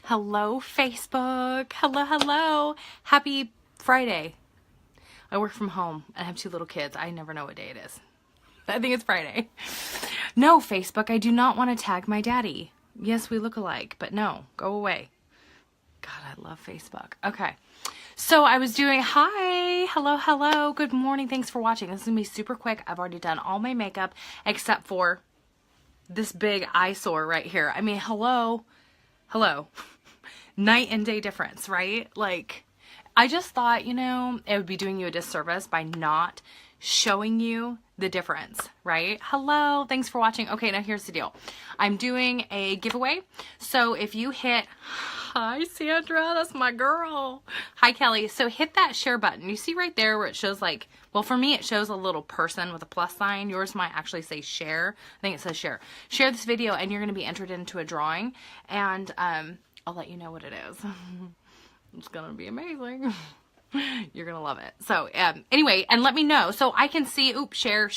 Hello, Facebook. Hello, hello. Happy Friday. I work from home and I have 2 little kids. I never know what day it is. I think it's Friday. No, Facebook, I do not want to tag my daddy. Yes, we look alike, but no, go away. God, I love Facebook. Okay. So I was doing, hi, hello, hello, good morning. Thanks for watching. This is going to be super quick. I've already done all my makeup except for this big eyesore right here. I mean, hello. Night and day difference, right? Like, I just thought, you know, it would be doing you a disservice by not showing you the difference, right? Hello, thanks for watching. Okay, now here's the deal. I'm doing a giveaway. So if you hit, hi Sandra, that's my girl. Hi Kelly. So hit that share button. You see right there where it shows like, well, for me, it shows a little person with a plus sign. Yours might actually say share. I think it says share. Share this video and you're going to be entered into a drawing. And I'll let you know what it is. It's going to be amazing. You're going to love it. So anyway, and let me know. So I can see, oops, share.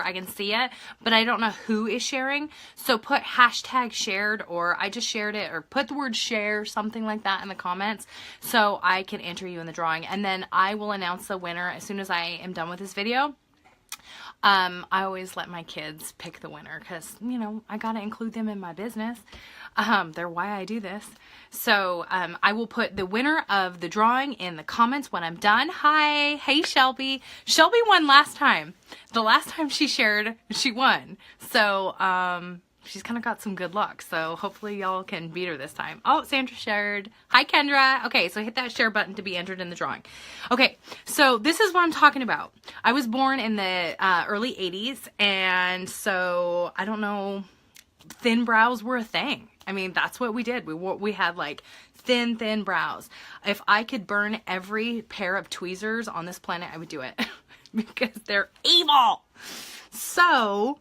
I can see it, but I don't know who is sharing. So put hashtag shared, or I just shared it, or put the word share, something like that in the comments, so I can enter you in the drawing. And then I will announce the winner as soon as I am done with this video. I always let my kids pick the winner because, you know, I got to include them in my business. They're why I do this. So I will put the winner of the drawing in the comments when I'm done. Hi. Hey, Shelby. Shelby won last time. The last time she shared, she won. So she's kind of got some good luck. So hopefully y'all can beat her this time. Oh, Sandra shared. Hi, Kendra. Okay, so hit that share button to be entered in the drawing. Okay, so this is what I'm talking about. I was born in the early 80s, and so I don't know, thin brows were a thing. I mean, that's what we did. We had like thin brows. If I could burn every pair of tweezers on this planet, I would do it because they're evil. So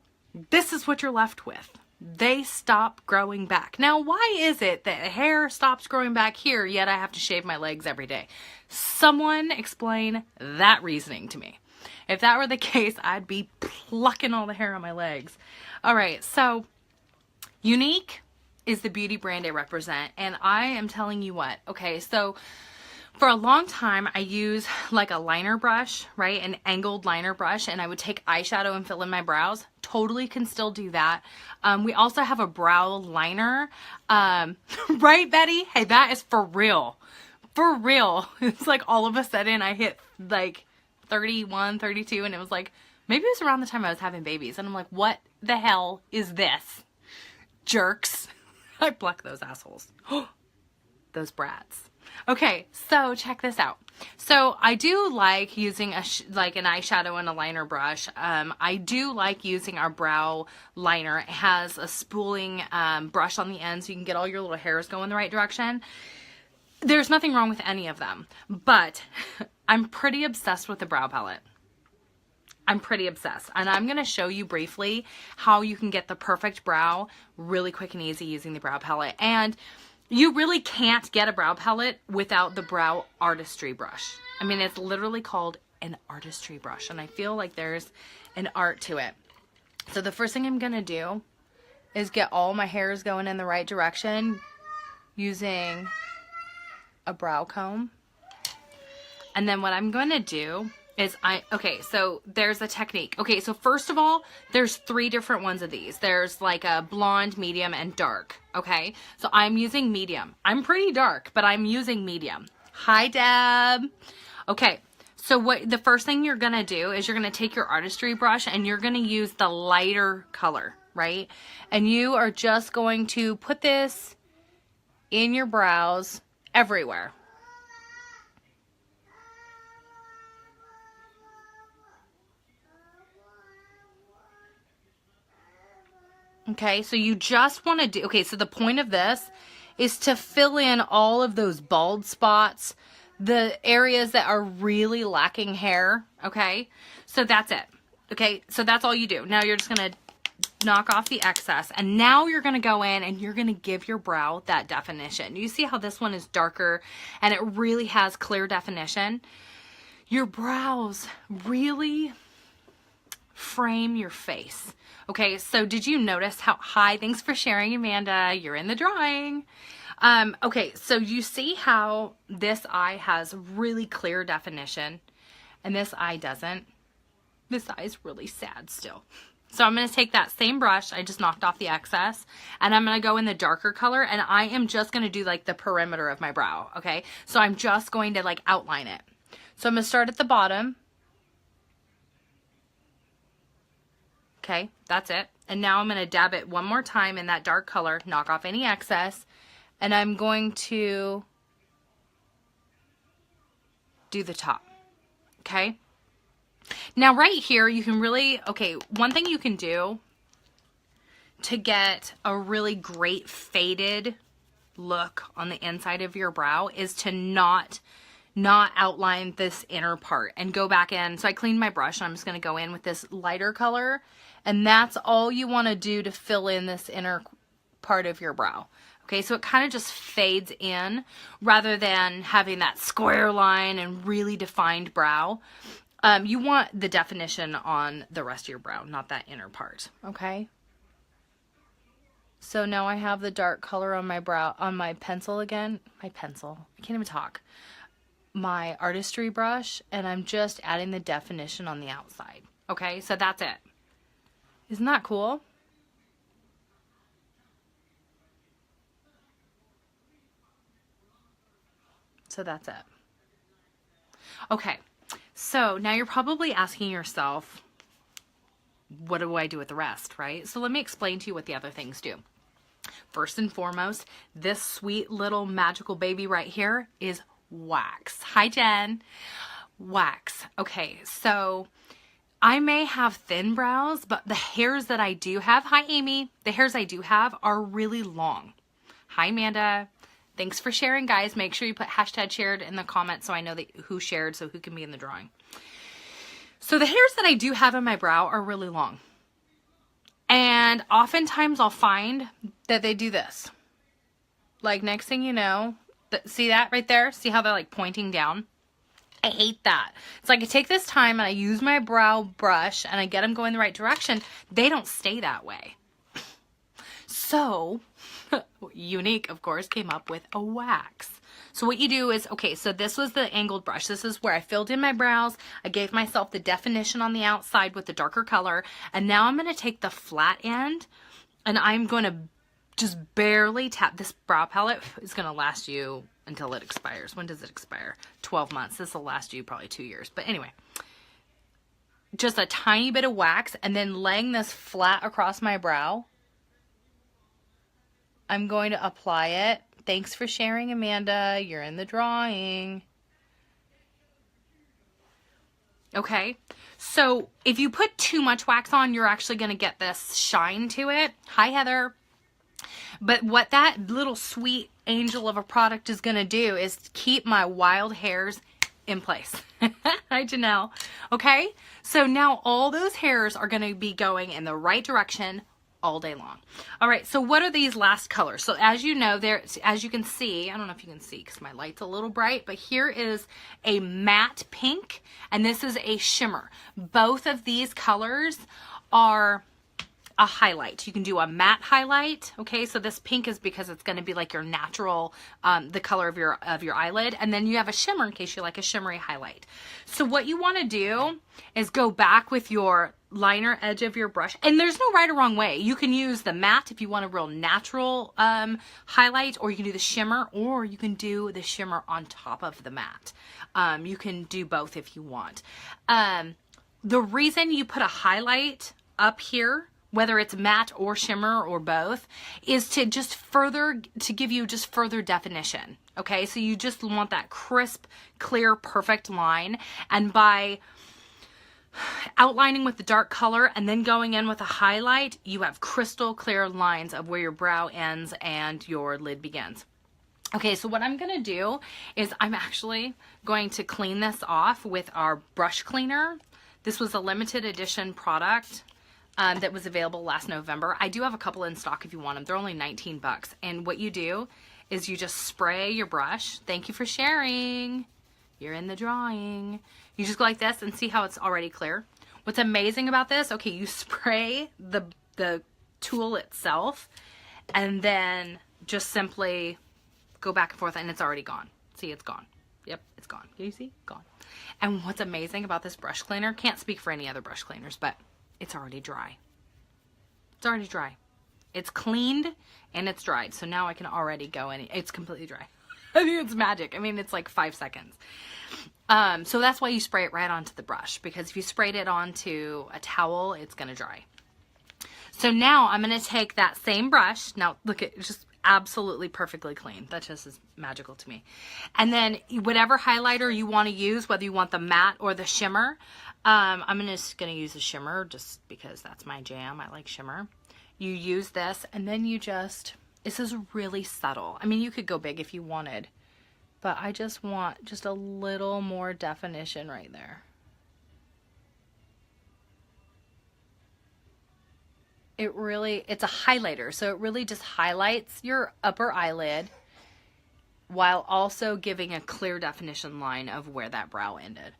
this is what you're left with. They stop growing back. Now, why is it that hair stops growing back here, yet I have to shave my legs every day? Someone explain that reasoning to me. If that were the case, I'd be plucking all the hair on my legs. All right, so Younique is the beauty brand I represent, and I am telling you what, okay, so for a long time, I use like a liner brush, right? An angled liner brush, and I would take eyeshadow and fill in my brows. Totally can still do that. We also have a brow liner. Right, Betty? Hey, that is for real. For real. It's like all of a sudden I hit like 31, 32, and it was like, maybe it was around the time I was having babies. And I'm like, what the hell is this? Jerks. I pluck those assholes. Those brats. Okay, so check this out. So I do like using like an eyeshadow and a liner brush. I do like using our brow liner. It has a spooling brush on the end so you can get all your little hairs going the right direction. There's nothing wrong with any of them, but I'm pretty obsessed with the brow palette. I'm pretty obsessed, and I'm going to show you briefly how you can get the perfect brow really quick and easy using the brow palette. And you really can't get a brow palette without the brow artistry brush. I mean, it's literally called an artistry brush, and I feel like there's an art to it. So the first thing I'm going to do is get all my hairs going in the right direction using a brow comb. And then what I'm going to do is okay, so there's a technique. Okay, so first of all, there's 3 different ones of these. There's like a blonde, medium, and dark. Okay, so I'm using medium. I'm pretty dark, but I'm using medium. Hi, Deb. Okay, so what the first thing you're gonna do is you're gonna take your artistry brush and you're gonna use the lighter color, right? And you are just going to put this in your brows everywhere. Okay, so you just want to do, okay, so the point of this is to fill in all of those bald spots, the areas that are really lacking hair, okay? So that's it, okay? So that's all you do. Now you're just going to knock off the excess, and now you're going to go in and you're going to give your brow that definition. You see how this one is darker and it really has clear definition? Your brows really frame your face. Okay, so did you notice how high, thanks for sharing, Amanda, you're in the drawing. Okay, so you see how this eye has really clear definition and this eye doesn't? This eye is really sad still. So I'm going to take that same brush, I just knocked off the excess, and I'm going to go in the darker color, and I am just going to do like the perimeter of my brow, okay? So I'm just going to like outline it. So I'm going to start at the bottom. Okay, that's it. And now I'm going to dab it one more time in that dark color, knock off any excess, and I'm going to do the top, okay? Now right here, you can really, okay, one thing you can do to get a really great faded look on the inside of your brow is to not outline this inner part and go back in. So I cleaned my brush and I'm just going to go in with this lighter color, and that's all you want to do to fill in this inner part of your brow. Okay, so it kind of just fades in rather than having that square line and really defined brow. You want the definition on the rest of your brow, not that inner part, okay? So now I have the dark color on my brow, on my pencil again. My pencil, I can't even talk. My artistry brush, and I'm just adding the definition on the outside. Okay, so that's it. Isn't that cool? So that's it. Okay, so now you're probably asking yourself, what do I do with the rest, right? So let me explain to you what the other things do. First and foremost, this sweet little magical baby right here is wax. Hi, Jen. Wax. Okay, so I may have thin brows, but the hairs that I do have, hi, Amy, the hairs I do have are really long. Hi, Amanda. Thanks for sharing, guys. Make sure you put hashtag shared in the comments so I know that who shared, so who can be in the drawing. So the hairs that I do have in my brow are really long. And oftentimes I'll find that they do this. Like next thing you know, see that right there? See how they're like pointing down? I hate that. It's like I take this time and I use my brow brush and I get them going the right direction. They don't stay that way. So Younique, of course, came up with a wax. So what you do is, okay, so this was the angled brush. This is where I filled in my brows. I gave myself the definition on the outside with the darker color. And now I'm going to take the flat end and I'm going to just barely tap. This brow palette is going to last you until it expires. When does it expire? 12 months. This will last you probably 2 years. But anyway, just a tiny bit of wax and then laying this flat across my brow. I'm going to apply it. Thanks for sharing, Amanda. You're in the drawing. Okay, so if you put too much wax on, you're actually going to get this shine to it. Hi, Heather. But what that little sweet angel of a product is going to do is keep my wild hairs in place. Hi, Janelle. Okay, so now all those hairs are going to be going in the right direction all day long. All right, so what are these last colors? So as you know, there, as you can see, I don't know if you can see because my light's a little bright, but here is a matte pink and this is a shimmer. Both of these colors are a highlight. You can do a matte highlight. Okay, so this pink is because it's going to be like your natural, the color of your eyelid, and then you have a shimmer in case you like a shimmery highlight. So what you want to do is go back with your liner edge of your brush, and there's no right or wrong way. You can use the matte if you want a real natural highlight, or you can do the shimmer, or you can do the shimmer on top of the matte. You can do both if you want. The reason you put a highlight up here, whether it's matte or shimmer or both, is to just further, to give you just further definition. Okay, so you just want that crisp, clear, perfect line, and by outlining with the dark color and then going in with a highlight, you have crystal clear lines of where your brow ends and your lid begins. Okay, so what I'm going to do is I'm actually going to clean this off with our brush cleaner. This was a limited edition product that was available last November. I do have a couple in stock if you want them. They're only 19 bucks. And what you do is you just spray your brush. Thank you for sharing. You're in the drawing. You just go like this and see how it's already clear. What's amazing about this, okay, you spray the tool itself and then just simply go back and forth, and it's already gone. See, it's gone. Yep, it's gone. Can you see? Gone. And what's amazing about this brush cleaner, can't speak for any other brush cleaners, but it's already dry. It's already dry. It's cleaned and it's dried. So now I can already go in. It's completely dry. I think it's magic. I mean, it's like 5 seconds. So that's why you spray it right onto the brush, because if you sprayed it onto a towel, it's going to dry. So now I'm going to take that same brush. Now look at, it's just absolutely perfectly clean. That just is magical to me. And then whatever highlighter you want to use, whether you want the matte or the shimmer, I'm just going to use the shimmer just because that's my jam. I like shimmer. You use this and then you just, this is really subtle. I mean, you could go big if you wanted, but I just want just a little more definition right there. It really, it's a highlighter, so it really just highlights your upper eyelid while also giving a clear definition line of where that brow ended.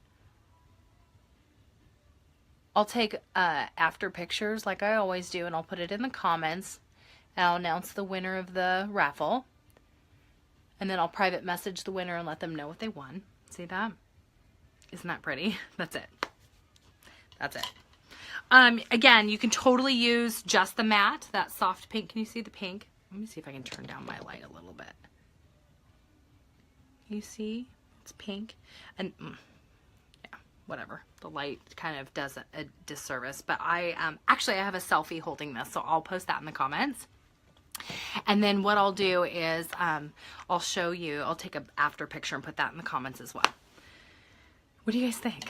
I'll take after pictures like I always do, and I'll put it in the comments. I'll announce the winner of the raffle, and then I'll private message the winner and let them know what they won. See that? Isn't that pretty? That's it. That's it. Again, you can totally use just the matte, that soft pink. Can you see the pink? Let me see if I can turn down my light a little bit. You see? It's pink. And yeah, whatever. The light kind of does a disservice. But I actually I have a selfie holding this, so I'll post that in the comments. And then what I'll do is I'll show you, I'll take an after picture and put that in the comments as well. What do you guys think?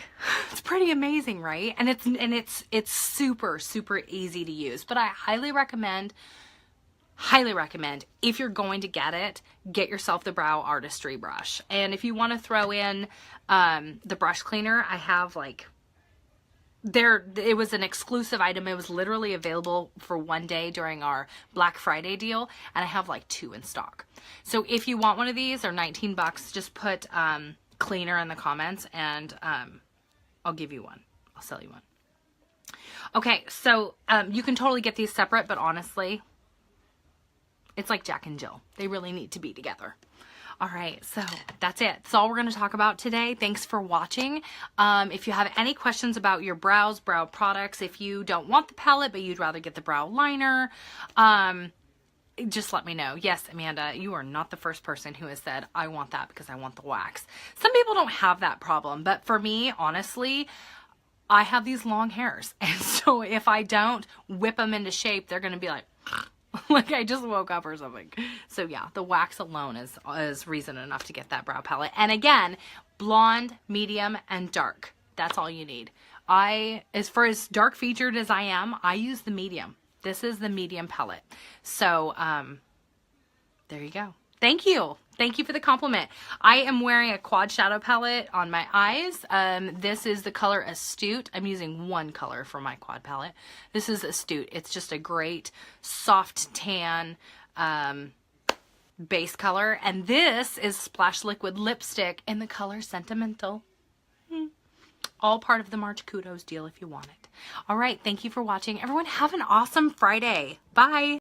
It's pretty amazing, right? And it's super, super easy to use. But I highly recommend, if you're going to get it, get yourself the Brow Artistry brush. And if you want to throw in the brush cleaner, I have like, it was an exclusive item. It was literally available for one day during our Black Friday deal. And I have like 2 in stock. So if you want one of these, they're 19 bucks. Just put cleaner in the comments and I'll give you one. I'll sell you one. Okay, so you can totally get these separate, but honestly, it's like Jack and Jill. They really need to be together. All right, so that's it. That's all we're going to talk about today. Thanks for watching. If you have any questions about your brows, brow products, if you don't want the palette, but you'd rather get the brow liner, just let me know. Yes, Amanda, you are not the first person who has said, I want that because I want the wax. Some people don't have that problem, but for me, honestly, I have these long hairs. And so if I don't whip them into shape, they're going to be like, like I just woke up or something. So yeah, the wax alone is reason enough to get that brow palette. And again, blonde, medium, and dark. That's all you need. As far as dark featured as I am, I use the medium. This is the medium palette. So, there you go. Thank you. Thank you for the compliment. I am wearing a quad shadow palette on my eyes. This is the color Astute. I'm using one color for my quad palette. This is Astute. It's just a great soft tan base color. And this is Splash Liquid Lipstick in the color Sentimental. All part of the March Kudos deal if you want it. All right. Thank you for watching. Everyone have an awesome Friday. Bye.